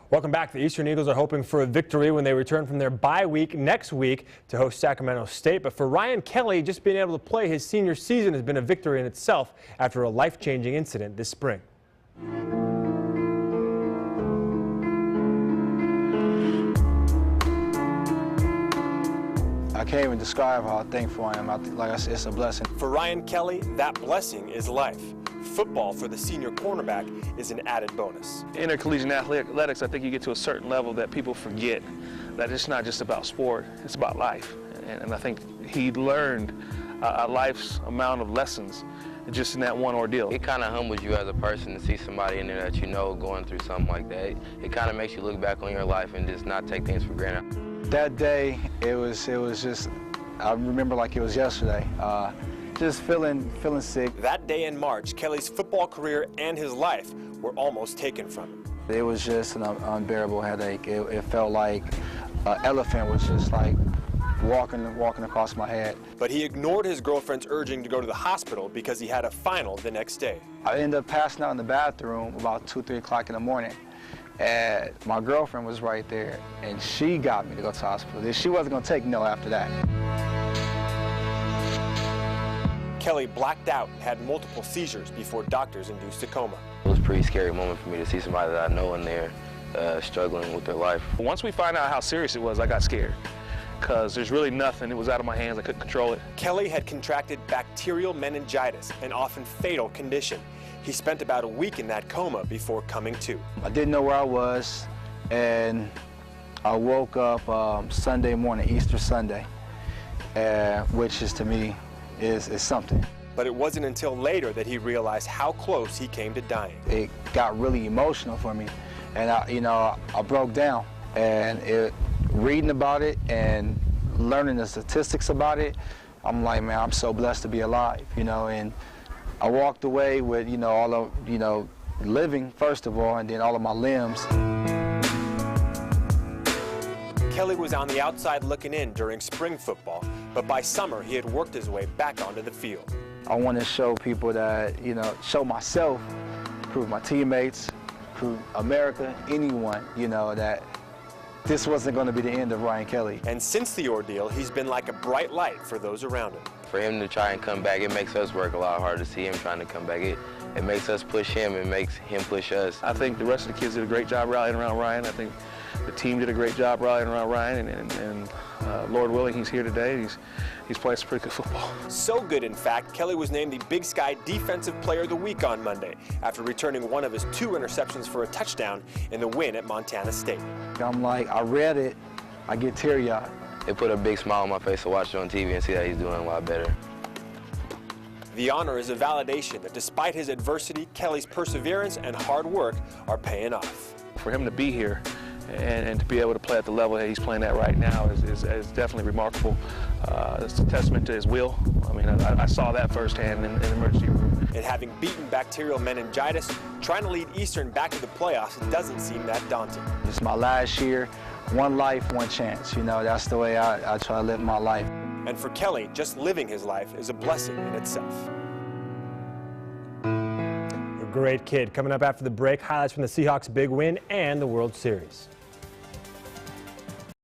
Welcome back. The Eastern Eagles are hoping for a victory when they return from their bye week next week to host Sacramento State. But for Ryan Kelley, just being able to play his senior season has been a victory in itself after a life-changing incident this spring. I can't even describe how thankful I am. Like I said, it's a blessing. For Ryan Kelley, that blessing is life. Football for the senior cornerback is an added bonus. Intercollegiate athletics, I think you get to a certain level that people forget that it's not just about sport, it's about life. And I think he learned a life's amount of lessons just in that one ordeal. It kind of humbles you as a person to see somebody in there that you know going through something like that. It kind of makes you look back on your life and just not take things for granted. That day, it was just, I remember like it was yesterday. Just feeling sick. That day in March, Kelley's football career and his life were almost taken from him. It was just an unbearable headache. It felt like an elephant was just like walking across my head. But he ignored his girlfriend's urging to go to the hospital because he had a final the next day. I ended up passing out in the bathroom about 2, 3 o'clock in the morning. And my girlfriend was right there, and she got me to go to the hospital. She wasn't going to take no after that. Kelley blacked out and had multiple seizures before doctors induced a coma. It was a pretty scary moment for me to see somebody that I know in there struggling with their life. Once we found out how serious it was, I got scared because there's really nothing. It was out of my hands. I couldn't control it. Kelley had contracted bacterial meningitis, an often fatal condition. He spent about a week in that coma before coming to. I didn't know where I was, and I woke up Sunday morning, Easter Sunday, which is to me is something. But it wasn't until later that he realized how close he came to dying. It got really emotional for me, and I broke down. And reading about it and learning the statistics about it, I'm like, man, I'm so blessed to be alive, and I walked away with, all of, living, first of all, and then all of my limbs. Kelley was on the outside looking in during spring football, but by summer he had worked his way back onto the field. I want to show people that, show myself, prove my teammates, prove America, anyone, that this wasn't going to be the end of Ryan Kelley. And since the ordeal, he's been like a bright light for those around him. For him to try and come back, it makes us work a lot harder to see him trying to come back. It makes us push him, it makes him push us. I think the rest of the kids did a great job rallying around Ryan. I think the team did a great job rallying around Ryan, and Lord willing, he's here today. He's playing some pretty good football. So good, in fact, Kelley was named the Big Sky Defensive Player of the Week on Monday after returning one of his 2 interceptions for a touchdown in the win at Montana State. I'm like, I read it, I get teary-eyed. It put a big smile on my face to watch it on TV and see that he's doing a lot better. The honor is a validation that despite his adversity, Kelley's perseverance and hard work are paying off. For him to be here and to be able to play at the level that he's playing at right now is definitely remarkable. It's a testament to his will. I mean, I saw that firsthand in the emergency room. And having beaten bacterial meningitis, trying to lead Eastern back to the playoffs doesn't seem that daunting. It's my last year, one life, one chance. That's the way I try to live my life. And for Kelley, just living his life is a blessing in itself. A great kid. Coming up after the break, highlights from the Seahawks' big win and the World Series.